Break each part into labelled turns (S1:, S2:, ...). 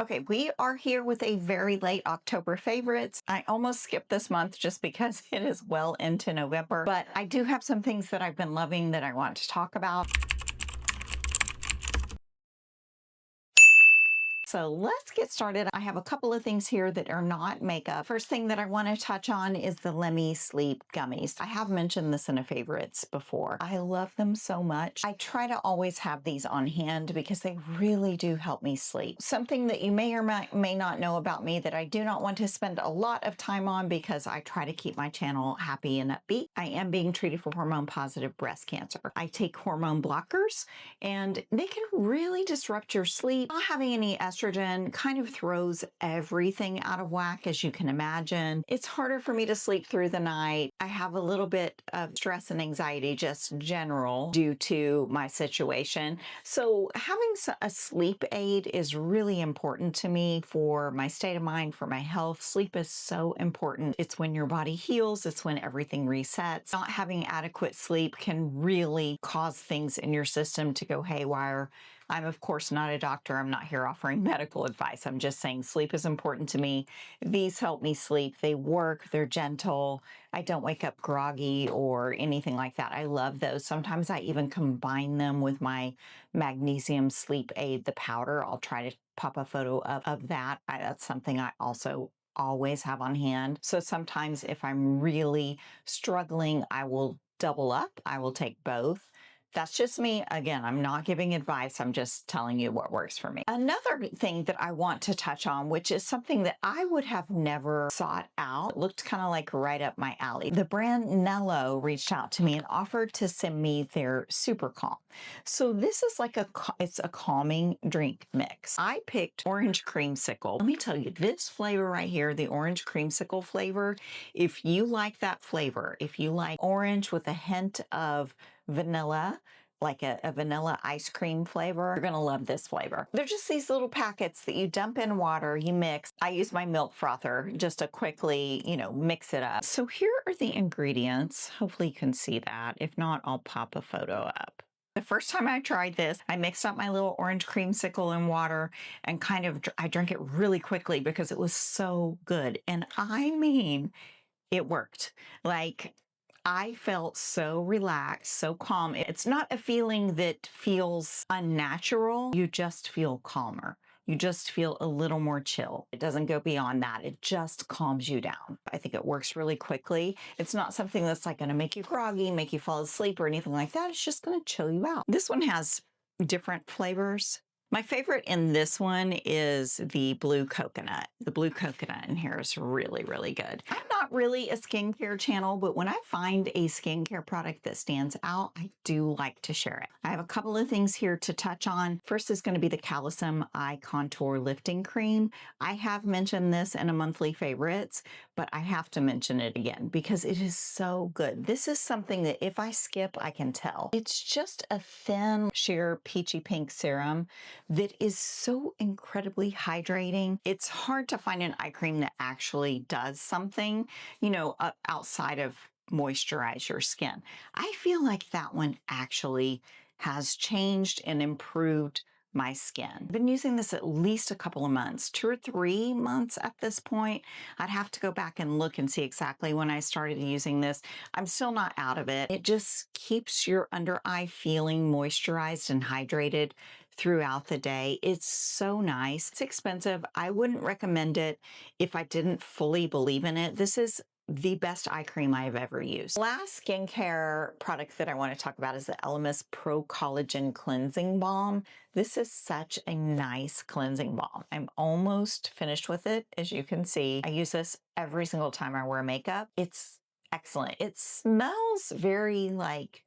S1: Okay, we are here with a very late October favorites. I almost skipped this month just because it is well into November, but I do have some things that I've been loving that I want to talk about. So let's get started. I have a couple of things here that are not makeup. First thing that I want to touch on is the LEMME Sleep Gummies. I have mentioned this in a favorites before. I love them so much. I try to always have these on hand because they really do help me sleep. Something that you may or may not know about me that I do not want to spend a lot of time on because I try to keep my channel happy and upbeat. I am being treated for hormone positive breast cancer. I take hormone blockers and they can really disrupt your sleep. Not having any estrogen kind of throws everything out of whack, as you can imagine. It's harder for me to sleep through the night. I have a little bit of stress and anxiety just general due to my situation. So having a sleep aid is really important to me for my state of mind, for my health. Sleep is so important. It's when your body heals. It's when everything resets. Not having adequate sleep can really cause things in your system to go haywire. I'm, of course, not a doctor. I'm not here offering medical advice. I'm just saying sleep is important to me. These help me sleep. They work. They're gentle. I don't wake up groggy or anything like that. I love those. Sometimes I even combine them with my magnesium sleep aid, the powder. I'll try to pop a photo of that. That's something I also always have on hand. So sometimes if I'm really struggling, I will double up. I will take both. That's just me. Again, I'm not giving advice. I'm just telling you what works for me. Another thing that I want to touch on, which is something that I would have never sought out, it looked kind of like right up my alley. The brand NELLO reached out to me and offered to send me their Super Calm. So this is like it's a calming drink mix. I picked orange creamsicle. Let me tell you, this flavor right here, the orange creamsicle flavor, if you like that flavor, if you like orange with a hint of vanilla, like a vanilla ice cream flavor, you're gonna love this flavor. They're just these little packets that you dump in water, you mix. I use my milk frother just to quickly, mix it up. So here are the ingredients. Hopefully you can see that. If not, I'll pop a photo up. The first time I tried this, I mixed up my little orange creamsicle in water and I drank it really quickly because it was so good. And I mean, it worked. Like, I felt so relaxed, so calm. It's not a feeling that feels unnatural. You just feel calmer. You just feel a little more chill. It doesn't go beyond that. It just calms you down. I think it works really quickly. It's not something that's like going to make you groggy, make you fall asleep or anything like that. It's just going to chill you out. This one has different flavors. My favorite in this one is the blue coconut. The blue coconut in here is really, really good. I'm not really a skincare channel, but when I find a skincare product that stands out, I do like to share it. I have a couple of things here to touch on. First is going to be the CALECIM Eye Contour Lifting Cream. I have mentioned this in a monthly favorites, but I have to mention it again because it is so good. This is something that if I skip, I can tell. It's just a thin, sheer peachy pink serum that is so incredibly hydrating. It's hard to find an eye cream that actually does something, outside of moisturize your skin. I feel like that one actually has changed and improved my skin. I've been using this at least a couple of months, 2 or 3 months at this point. I'd have to go back and look and see exactly when I started using this. I'm still not out of it. It just keeps your under eye feeling moisturized and hydrated throughout the day. It's so nice. It's expensive. I wouldn't recommend it if I didn't fully believe in it. This is the best eye cream I've ever used. Last skincare product that I want to talk about is the ELEMIS Pro Collagen Cleansing Balm. This is such a nice cleansing balm. I'm almost finished with it, as you can see. I use this every single time I wear makeup. It's excellent. It smells very like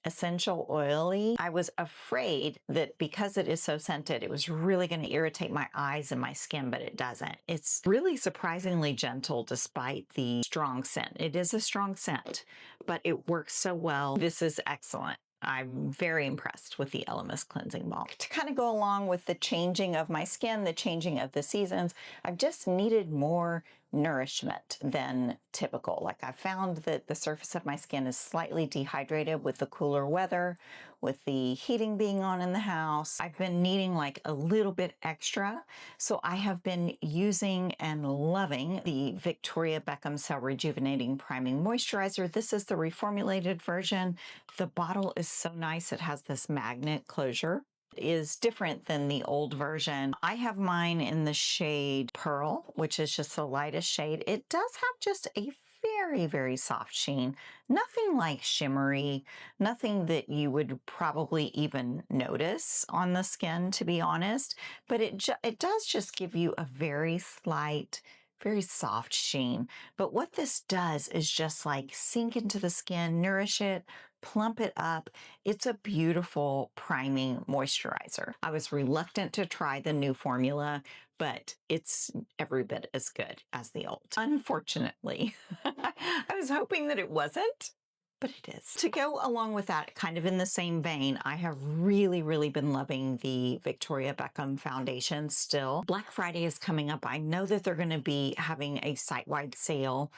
S1: essential oily. I was afraid that because it is so scented, it was really going to irritate my eyes and my skin, but it doesn't. It's really surprisingly gentle despite the strong scent. It is a strong scent, but it works so well. This is excellent. I'm very impressed with the ELEMIS cleansing balm. To kind of go along with the changing of my skin, the changing of the seasons, I've just needed more nourishment than typical. Like I found that the surface of my skin is slightly dehydrated with the cooler weather, with the heating being on in the house. I've been needing like a little bit extra. So I have been using and loving the Victoria Beckham Cell Rejuvenating Priming Moisturizer. This is the reformulated version. The bottle is so nice. It has this magnet closure. Is different than the old version. I have mine in the shade Pearl, which is just the lightest shade. It does have just a very, very soft sheen. Nothing like shimmery, nothing that you would probably even notice on the skin, to be honest, but it does just give you a very slight, very soft sheen. But what this does is just like sink into the skin, nourish it, plump it up. It's a beautiful priming moisturizer. I was reluctant to try the new formula, but it's every bit as good as the old. Unfortunately, I was hoping that it wasn't, but it is. To go along with that, kind of in the same vein, I have really, really been loving the Victoria Beckham foundation still. Black Friday is coming up. I know that they're going to be having a site-wide sale.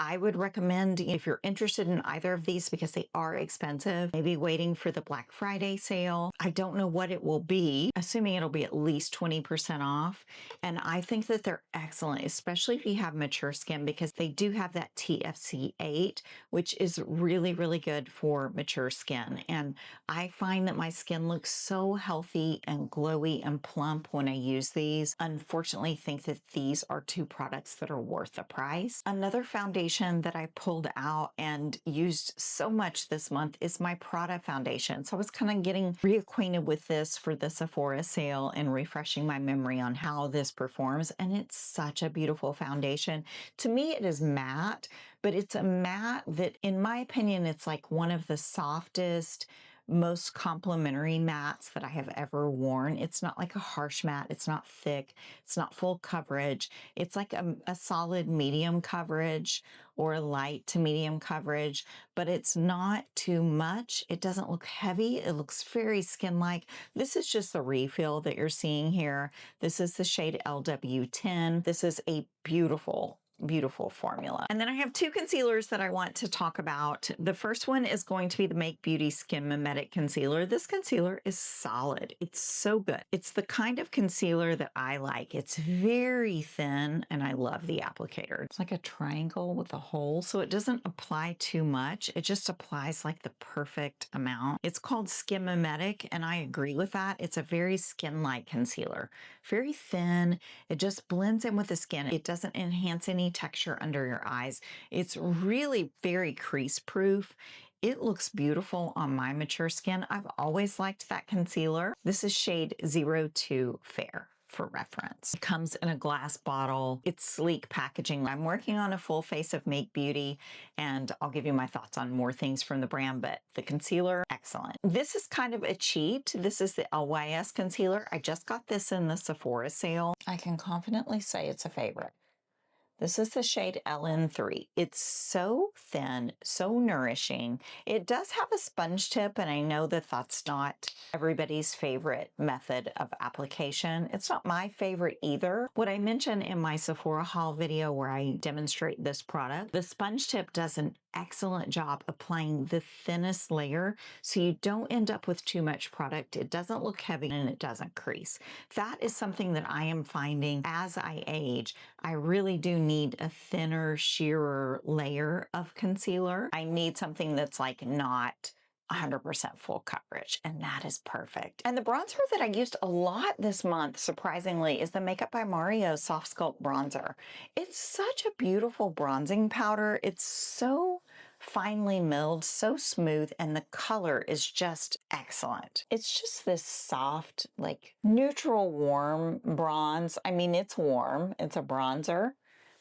S1: I would recommend, if you're interested in either of these, because they are expensive, maybe waiting for the Black Friday sale. I don't know what it will be, assuming it'll be at least 20% off. And I think that they're excellent, especially if you have mature skin, because they do have that TFC 8, which is really, really good for mature skin. And I find that my skin looks so healthy and glowy and plump when I use these. Unfortunately, think that these are two products that are worth the price. Another foundation that I pulled out and used so much this month is my PRADA foundation. So I was kind of getting reacquainted with this for the Sephora sale and refreshing my memory on how this performs. And it's such a beautiful foundation. To me, it is matte, but it's a matte that, in my opinion, it's like one of the softest, most complimentary mattes that I have ever worn. It's not like a harsh matte. It's not thick. It's not full coverage. It's like a solid medium coverage or light to medium coverage, but it's not too much. It doesn't look heavy. It looks very skin-like. This is just the refill that you're seeing here. This is the shade LW10. This is a beautiful formula. And then I have two concealers that I want to talk about. The first one is going to be the Make Beauty Skin Mimetic Concealer. This concealer is solid. It's so good. It's the kind of concealer that I like. It's very thin and I love the applicator. It's like a triangle with a hole, so it doesn't apply too much. It just applies like the perfect amount. It's called Skin Mimetic, and I agree with that. It's a very skin-like concealer. Very thin. It just blends in with the skin. It doesn't enhance any texture under your eyes. It's really very crease proof. It looks beautiful on my mature skin. I've always liked that concealer. This is shade 02 Fair for reference. It comes in a glass bottle. It's sleek packaging. I'm working on a full face of Make Beauty, and I'll give you my thoughts on more things from the brand, but the concealer, excellent. This is kind of a cheat. This is the LYS concealer. I just got this in the Sephora sale. I can confidently say it's a favorite. This is the shade LN3. It's so thin, so nourishing. It does have a sponge tip, and I know that that's not everybody's favorite method of application. It's not my favorite either. What I mentioned in my Sephora haul video where I demonstrate this product, the sponge tip does an excellent job applying the thinnest layer so you don't end up with too much product. It doesn't look heavy and it doesn't crease. That is something that I am finding as I age. I really do need a thinner, sheerer layer of concealer. I need something that's like not 100% full coverage, and that is perfect. And the bronzer that I used a lot this month, surprisingly, is the Makeup by Mario Soft Sculpt Bronzer. It's such a beautiful bronzing powder. It's so finely milled, so smooth, and the color is just excellent. It's just this soft, like neutral warm bronze. I mean, it's warm, it's a bronzer,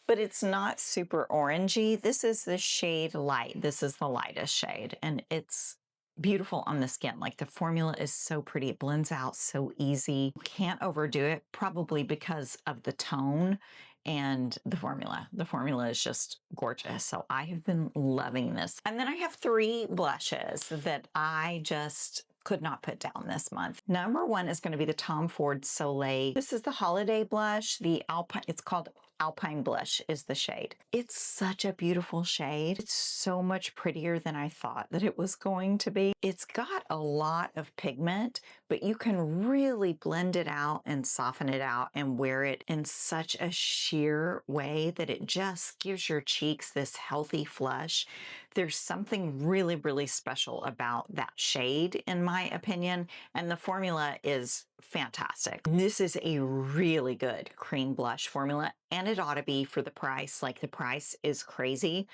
S1: but it's not super orangey. This is the shade Light. This is the lightest shade, and it's beautiful on the skin. Like the formula is so pretty. It blends out so easy. Can't overdo it, probably because of the tone and the formula. The formula is just gorgeous. So I have been loving this. And then I have three blushes that I just could not put down this month. Number one is going to be the Tom Ford Soleil. This is the holiday blush, the Alpine. It's called Alpine Blush is the shade. It's such a beautiful shade. It's so much prettier than I thought that it was going to be. It's got a lot of pigment, but you can really blend it out and soften it out and wear it in such a sheer way that it just gives your cheeks this healthy flush. There's something really, really special about that shade, in my opinion, and the formula is fantastic. This is a really good cream blush formula, and it ought to be for the price. Like, the price is crazy,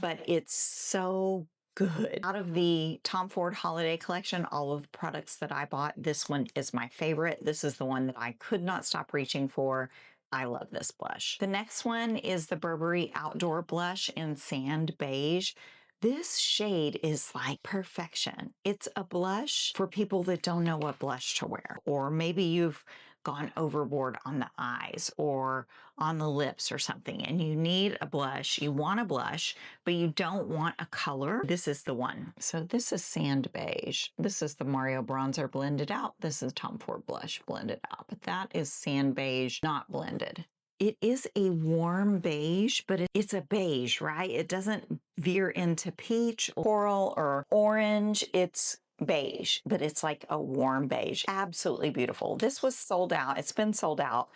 S1: but it's so good. Out of the Tom Ford holiday collection, all of the products that I bought, this one is my favorite. This is the one that I could not stop reaching for. I love this blush. The next one is the Burberry Outdoor Blush in Sand Beige. This shade is like perfection. It's a blush for people that don't know what blush to wear, or maybe you've gone overboard on the eyes or on the lips or something, and you need a blush, you want a blush, but you don't want a color. This is the one. So this is Sand Beige. This is the Mario Bronzer blended out. This is Tom Ford Blush blended out, but that is Sand Beige, not blended. It is a warm beige, but it's a beige, right? It doesn't veer into peach, coral, or orange. It's beige, but it's like a warm beige. Absolutely beautiful. This was sold out. It's been sold out.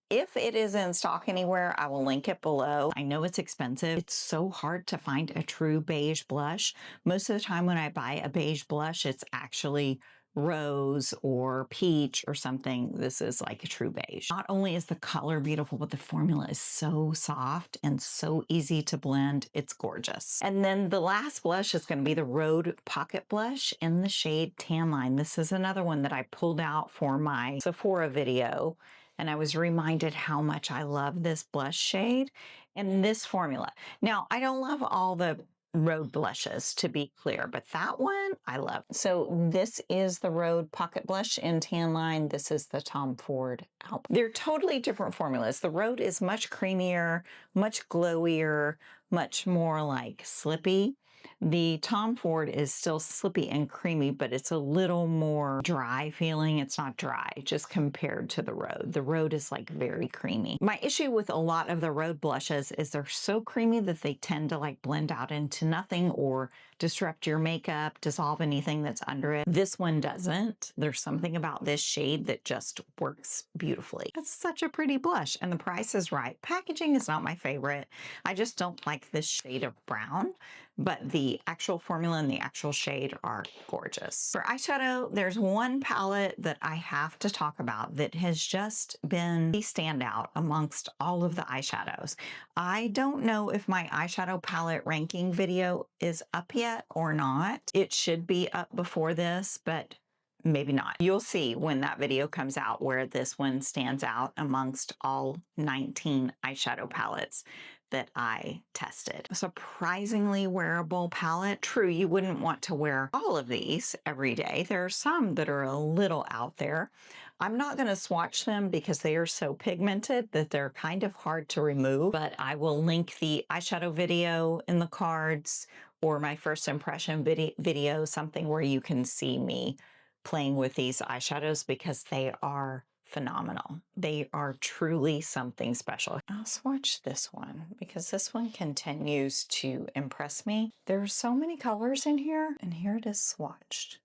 S1: If it is in stock anywhere, I will link it below. I know it's expensive. It's so hard to find a true beige blush. Most of the time when I buy a beige blush, it's actually rose or peach or something. This is like a true beige. Not only is the color beautiful, but the formula is so soft and so easy to blend. It's gorgeous. And then the last blush is going to be the RHODE Pocket Blush in the shade Tan Line. This is another one that I pulled out for my Sephora video, and I was reminded how much I love this blush shade and this formula. Now, I don't love all the RHODE blushes, to be clear, but that one I love. So this is the RHODE Pocket Blush in Tan Line. This is the Tom Ford Alpine. They're totally different formulas. The RHODE is much creamier, much glowier, much more like slippy. The Tom Ford is still slippy and creamy, but it's a little more dry feeling. It's not dry, just compared to the RHODE. The RHODE is like very creamy. My issue with a lot of the RHODE blushes is they're so creamy that they tend to like blend out into nothing or disrupt your makeup, dissolve anything that's under it. This one doesn't. There's something about this shade that just works beautifully. It's such a pretty blush, and the price is right. Packaging is not my favorite. I just don't like this shade of brown, but the actual formula and the actual shade are gorgeous. For eyeshadow, there's one palette that I have to talk about that has just been the standout amongst all of the eyeshadows. I don't know if my eyeshadow palette ranking video is up yet or not. It should be up before this, but maybe not. You'll see when that video comes out where this one stands out amongst all 19 eyeshadow palettes that I tested. A surprisingly wearable palette. True, you wouldn't want to wear all of these every day. There are some that are a little out there. I'm not going to swatch them because they are so pigmented that they're kind of hard to remove, but I will link the eyeshadow video in the cards, or my first impression video, something where you can see me playing with these eyeshadows, because they are phenomenal. They are truly something special. I'll swatch this one because this one continues to impress me. There are so many colors in here, and here it is swatched.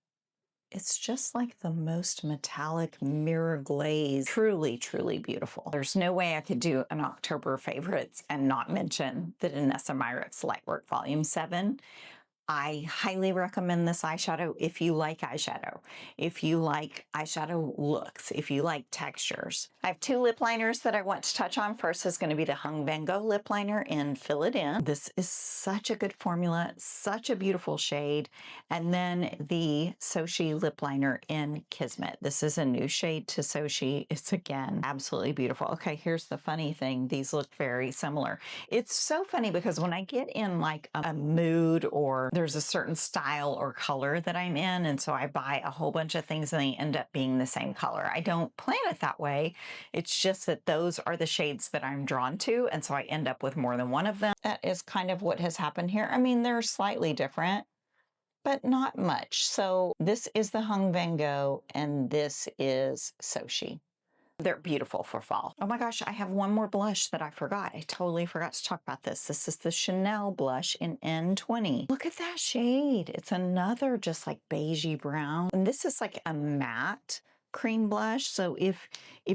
S1: It's just like the most metallic mirror glaze. Truly, truly beautiful. There's no way I could do an October favorites and not mention the DANESSA MYRICKS Lightwork Volume 7. I highly recommend this eyeshadow if you like eyeshadow, if you like eyeshadow looks, if you like textures. I have two lip liners that I want to touch on. First is going to be the VANNGO lip liner in Fill It In. This is such a good formula, such a beautiful shade. And then the Sochi lip liner in Kismet. This is a new shade to Sochi. It's, again, absolutely beautiful. Okay, here's the funny thing. These look very similar. It's so funny because when I get in like a mood, or there's a certain style or color that I'm in, and so I buy a whole bunch of things and they end up being the same color. I don't plan it that way. It's just that those are the shades that I'm drawn to, and so I end up with more than one of them. That is kind of what has happened here. I mean, they're slightly different, but not much. So this is the VANNGO and this is Sochi. They're beautiful for fall. Oh my gosh, I have one more blush that I forgot. I totally forgot to talk about this. This is the Chanel blush in N20. Look at that shade. It's another just like beigey brown. And this is like a matte cream blush. So if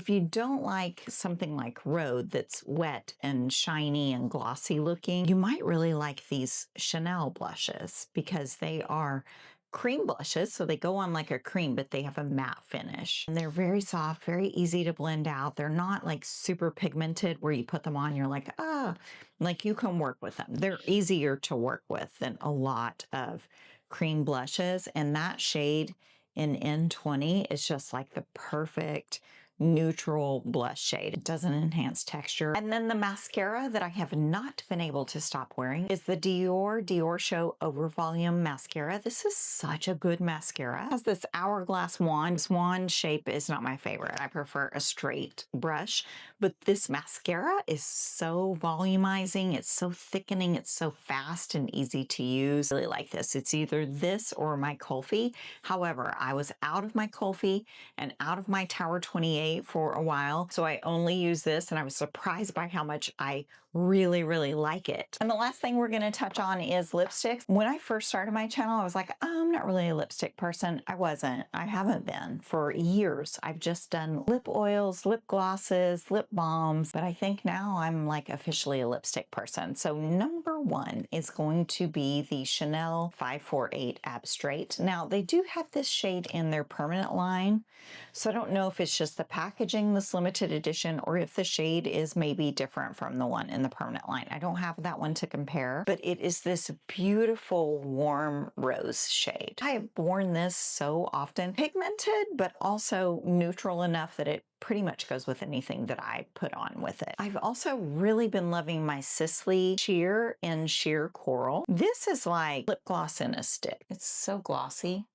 S1: you don't like something like RHODE that's wet and shiny and glossy looking, you might really like these Chanel blushes because they are cream blushes, so they go on like a cream, but they have a matte finish. And they're very soft, very easy to blend out. They're not like super pigmented where you put them on, you're like, ah, like you can work with them. They're easier to work with than a lot of cream blushes. And that shade in N20 is just like the perfect neutral blush shade. It doesn't enhance texture. And then the mascara that I have not been able to stop wearing is the Dior Show Over Volume Mascara. This is such a good mascara. It has this hourglass wand. This wand shape is not my favorite. I prefer a straight brush, but this mascara is so volumizing. It's so thickening. It's so fast and easy to use. I really like this. It's either this or my Kulfi. However, I was out of my Kulfi and out of my Tower 28 for a while, so I only use this, and I was surprised by how much I really, really like it. And the last thing we're going to touch on is lipsticks. When I first started my channel, I was like, oh, I'm not really a lipstick person. I wasn't. I haven't been for years. I've just done lip oils, lip glosses, lip balms, but I think now I'm like officially a lipstick person. So number one is going to be the Chanel 548 Abstraight. Now, they do have this shade in their permanent line, so I don't know if it's just the packaging, this limited edition, or if the shade is maybe different from the one in the permanent line. I don't have that one to compare, but it is this beautiful warm rose shade. I have worn this so often. Pigmented, but also neutral enough that it pretty much goes with anything that I put on with it. I've also really been loving my Sisley Sheer in Sheer Coral. This is like lip gloss in a stick. It's so glossy.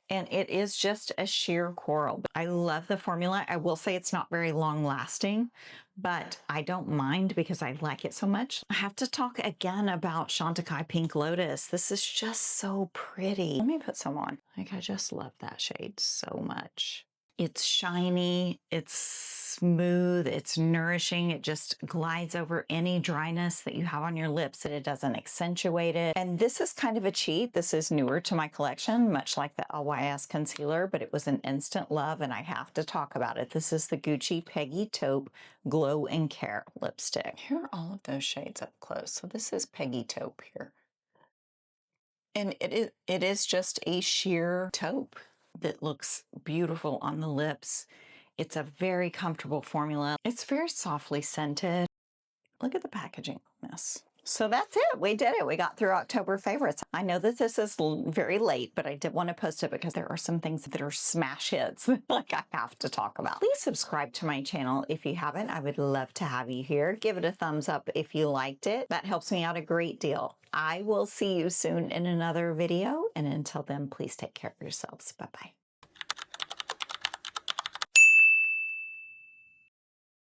S1: And it is just a sheer coral. I love the formula. I will say it's not very long lasting, but I don't mind because I like it so much. I have to talk again about Chantecaille Pink Lotus. This is just so pretty. Let me put some on. Like, I just love that shade so much. It's shiny, it's smooth, it's nourishing. It just glides over any dryness that you have on your lips, and it doesn't accentuate it. And this is kind of a cheat. This is newer to my collection, much like the LYS concealer, but it was an instant love, and I have to talk about it. This is the Gucci Peggy Taupe Glow and Care lipstick. Here are all of those shades up close. So this is Peggy Taupe here. And it is just a sheer taupe that looks beautiful on the lips. It's a very comfortable formula. It's very softly scented. Look at the packaging on this. So that's it. We did it. We got through October favorites. I know that this is very late, but I did want to post it because there are some things that are smash hits like I have to talk about. Please subscribe to my channel if you haven't. I would love to have you here. Give it a thumbs up if you liked it. That helps me out a great deal. I will see you soon in another video. And until then, please take care of yourselves. Bye-bye.